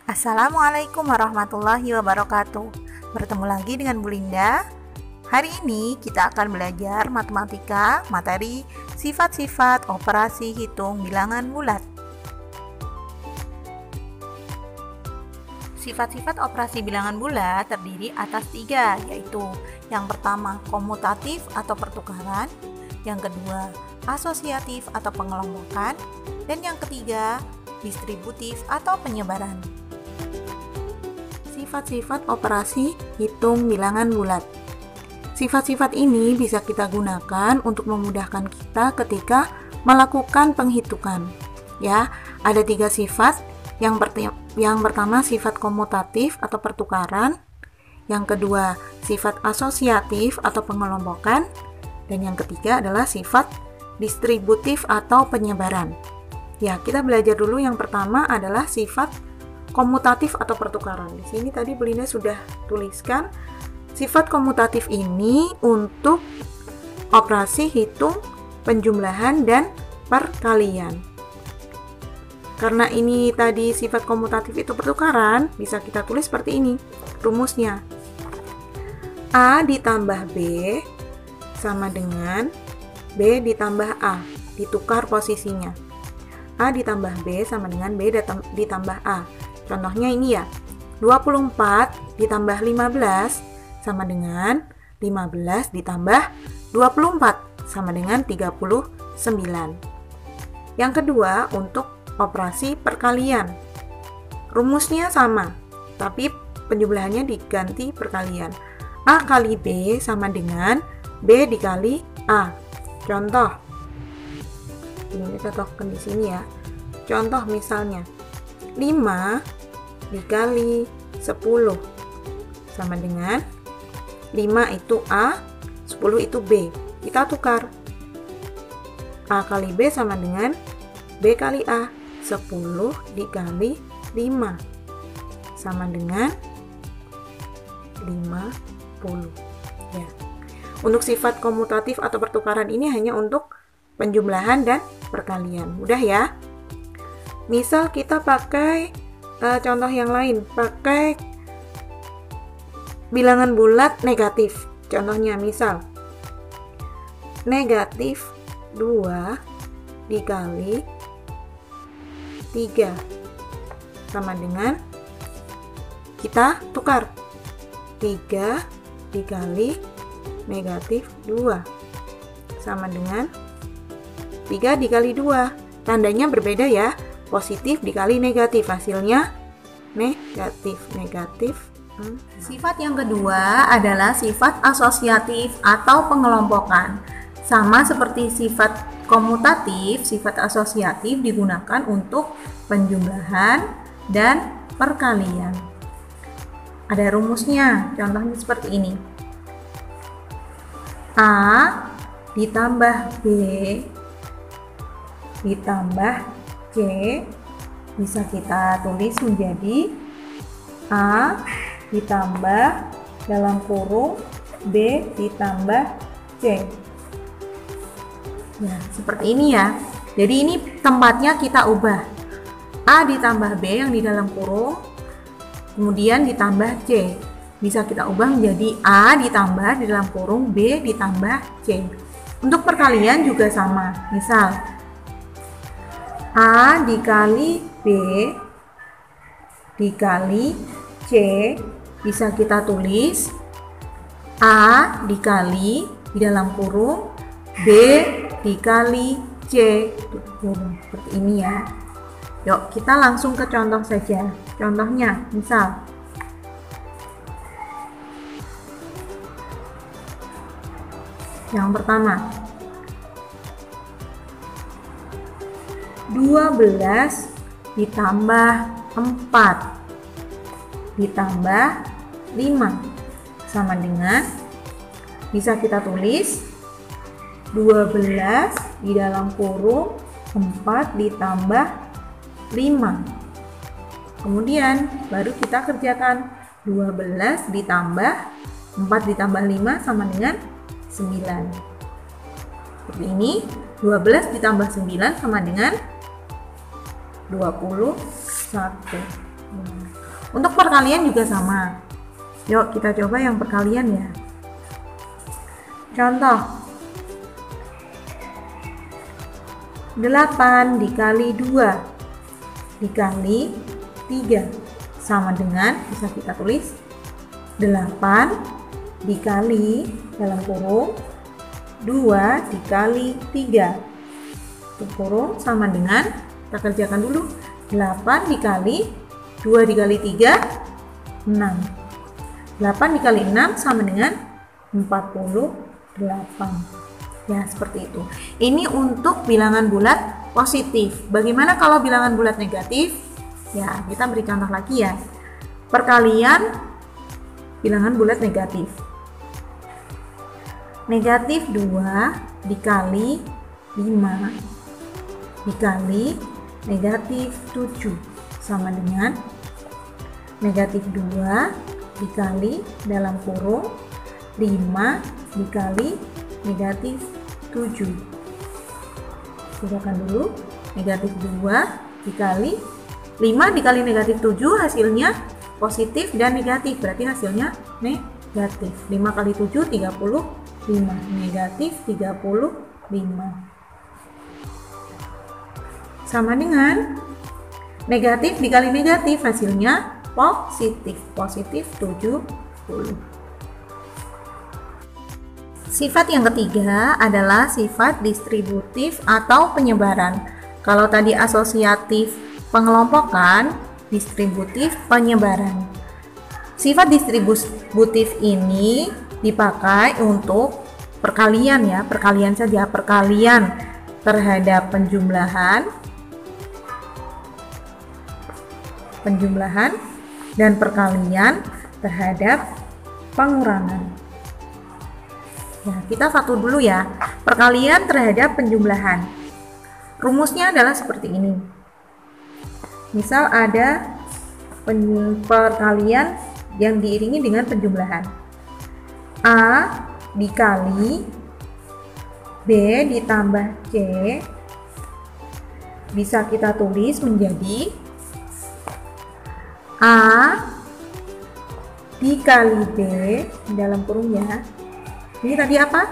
Assalamualaikum warahmatullahi wabarakatuh. Bertemu lagi dengan Bu Linda. Hari ini kita akan belajar matematika, materi sifat-sifat operasi hitung bilangan bulat. Sifat-sifat operasi bilangan bulat terdiri atas 3, yaitu yang pertama komutatif atau pertukaran, yang kedua asosiatif atau pengelompokan, dan yang ketiga distributif atau penyebaran. Sifat-sifat operasi hitung bilangan bulat. Sifat-sifat ini bisa kita gunakan untuk memudahkan kita ketika melakukan penghitungan. Ya, ada 3 sifat. Yang pertama sifat komutatif atau pertukaran, yang kedua sifat asosiatif atau pengelompokan, dan yang ketiga adalah sifat distributif atau penyebaran. Ya, kita belajar dulu yang pertama adalah sifat komutatif atau pertukaran. Di sini tadi Bu Linda sudah tuliskan sifat komutatif ini untuk operasi hitung penjumlahan dan perkalian. Karena ini tadi sifat komutatif itu pertukaran, bisa kita tulis seperti ini rumusnya. A ditambah B sama dengan B ditambah A, ditukar posisinya. A ditambah B sama dengan B ditambah A. Contohnya ini ya, 24 ditambah 15 sama dengan 15 ditambah 24 sama dengan 39. Yang kedua, untuk operasi perkalian. Rumusnya sama, tapi penjumlahannya diganti perkalian. A kali B sama dengan B dikali A. Contoh, ini cocokkan di sini ya. Contoh misalnya, 5 dikali 10 sama dengan 5 itu A, 10 itu B. Kita tukar. A kali B sama dengan B kali A. 10 dikali 5 sama dengan 50. Ya. Untuk sifat komutatif atau pertukaran ini hanya untuk penjumlahan dan perkalian. Mudah ya. Misal kita pakai contoh yang lain, pakai bilangan bulat negatif. Contohnya misal negatif 2 dikali 3 sama dengan, kita tukar 3 dikali negatif 2 sama dengan 3 dikali 2. Tandanya berbeda ya, positif dikali negatif, hasilnya negatif. Sifat yang kedua adalah sifat asosiatif atau pengelompokan. Sama seperti sifat komutatif, sifat asosiatif digunakan untuk penjumlahan dan perkalian. Ada rumusnya, contohnya seperti ini. A ditambah B ditambah C bisa kita tulis menjadi A ditambah dalam kurung B ditambah C. Nah, seperti ini ya. Jadi ini tempatnya kita ubah. A ditambah B yang di dalam kurung, kemudian ditambah C. Bisa kita ubah menjadi A ditambah di dalam kurung B ditambah C. Untuk perkalian juga sama. Misal, A dikali B dikali C, bisa kita tulis A dikali di dalam kurung B dikali C, seperti ini ya. Yuk kita langsung ke contoh saja. Contohnya misal yang pertama 12 ditambah 4 ditambah 5 sama dengan, bisa kita tulis 12 di dalam kurung 4 ditambah 5. Kemudian baru kita kerjakan 12 ditambah 4 ditambah 5 sama dengan 9. Seperti ini, 12 ditambah 9 sama dengan 21. Untuk perkalian juga sama. Yuk kita coba yang perkalian ya. Contoh 8 dikali 2 dikali 3 sama dengan, bisa kita tulis 8 dikali dalam kurung 2 dikali 3 tutup kurung sama dengan, kita kerjakan dulu, 8 dikali 2 dikali 3 6. 8 dikali 6 sama dengan 48. Ya, seperti itu. Ini untuk bilangan bulat positif. Bagaimana kalau bilangan bulat negatif? Ya, kita beri contoh lagi ya. Perkalian bilangan bulat negatif. Negatif 2 dikali 5 dikali negatif 7 sama dengan negatif 2 dikali dalam kurung 5 dikali negatif 7. Kerjakan dulu. Negatif 2 dikali 5 dikali negatif 7 hasilnya positif dan negatif, berarti hasilnya negatif. 5 kali 7 35, negatif 35 sama dengan negatif dikali negatif hasilnya positif, positif 70. Sifat yang ketiga adalah sifat distributif atau penyebaran. Kalau tadi asosiatif pengelompokan, distributif penyebaran. Sifat distributif ini dipakai untuk perkalian ya, perkalian saja, perkalian terhadap penjumlahan dan perkalian terhadap pengurangan. Ya, kita satu dulu ya. Perkalian terhadap penjumlahan. Rumusnya adalah seperti ini. Misal ada perkalian yang diiringi dengan penjumlahan. A dikali B ditambah C bisa kita tulis menjadi A dikali B dalam kurung ya. Ini tadi apa?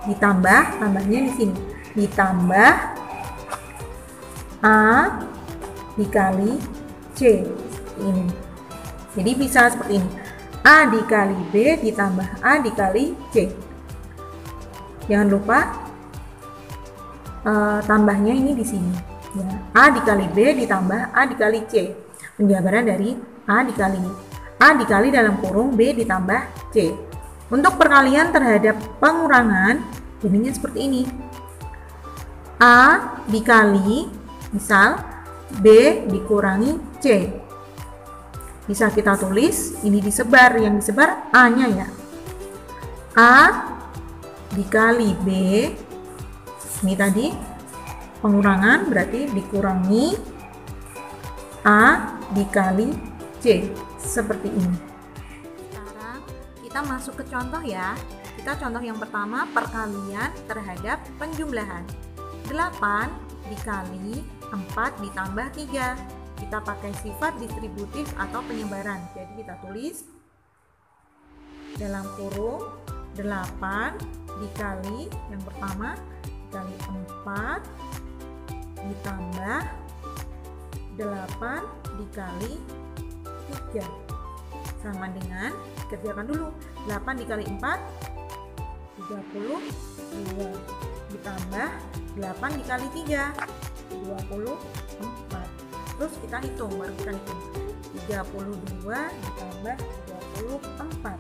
Ditambah, tambahnya di sini. Ditambah A dikali C. Ini. Jadi bisa seperti ini. A dikali B ditambah A dikali C. Jangan lupa tambahnya ini di sini. Ya. A dikali B ditambah A dikali C. Penjabaran dari A dikali dalam kurung B ditambah C. Untuk perkalian terhadap pengurangan, jadinya seperti ini. A dikali, misal B dikurangi C. Bisa kita tulis, ini disebar, yang disebar A-nya ya. A dikali B, ini tadi pengurangan berarti dikurangi A dikali C, seperti ini. Sekarang kita masuk ke contoh ya. Kita contoh yang pertama, perkalian terhadap penjumlahan. 8 dikali 4 ditambah 3. Kita pakai sifat distributif atau penyebaran. Jadi kita tulis dalam kurung 8 dikali yang pertama dikali 4 ditambah 8 dikali 3 sama dengan, kerjakan dulu, 8 dikali 4 32 ditambah 8 dikali 3 24. Terus kita hitung, baru kita hitung 32 ditambah 24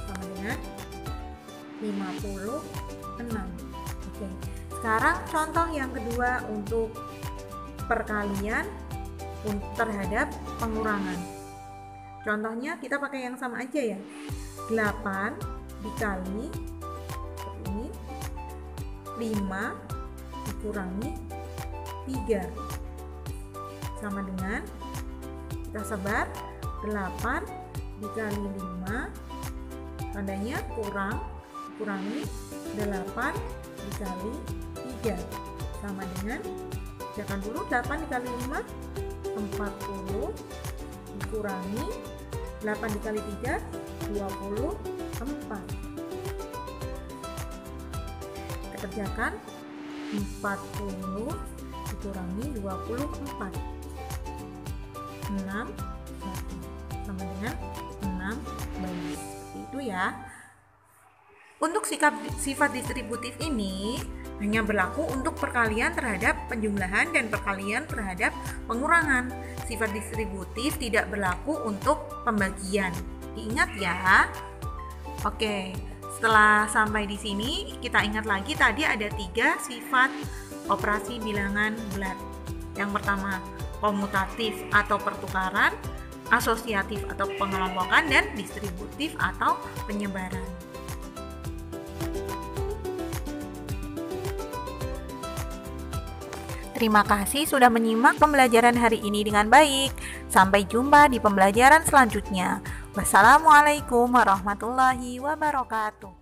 sama dengan 56. Oke. Sekarang contoh yang kedua untuk perkalian terhadap pengurangan. Contohnya kita pakai yang sama aja ya. 8 dikali ini 5 dikurangi 3 sama dengan, kita sebar 8 dikali 5 tandanya kurang, kurangi 8 dikali 3 sama dengan Kerjakan dulu. 8 dikali 5 40, dikurangi 8 dikali 3 24. Kita kerjakan 40 dikurangi 24, 6 sama dengan 16. Seperti itu ya. Untuk sifat distributif ini hanya berlaku untuk perkalian terhadap penjumlahan dan perkalian terhadap pengurangan. Sifat distributif tidak berlaku untuk pembagian. Diingat ya. Oke, setelah sampai di sini kita ingat lagi tadi ada 3 sifat operasi bilangan bulat. Yang pertama, komutatif atau pertukaran, asosiatif atau pengelompokan, dan distributif atau penyebaran. Terima kasih sudah menyimak pembelajaran hari ini dengan baik. Sampai jumpa di pembelajaran selanjutnya. Wassalamualaikum warahmatullahi wabarakatuh.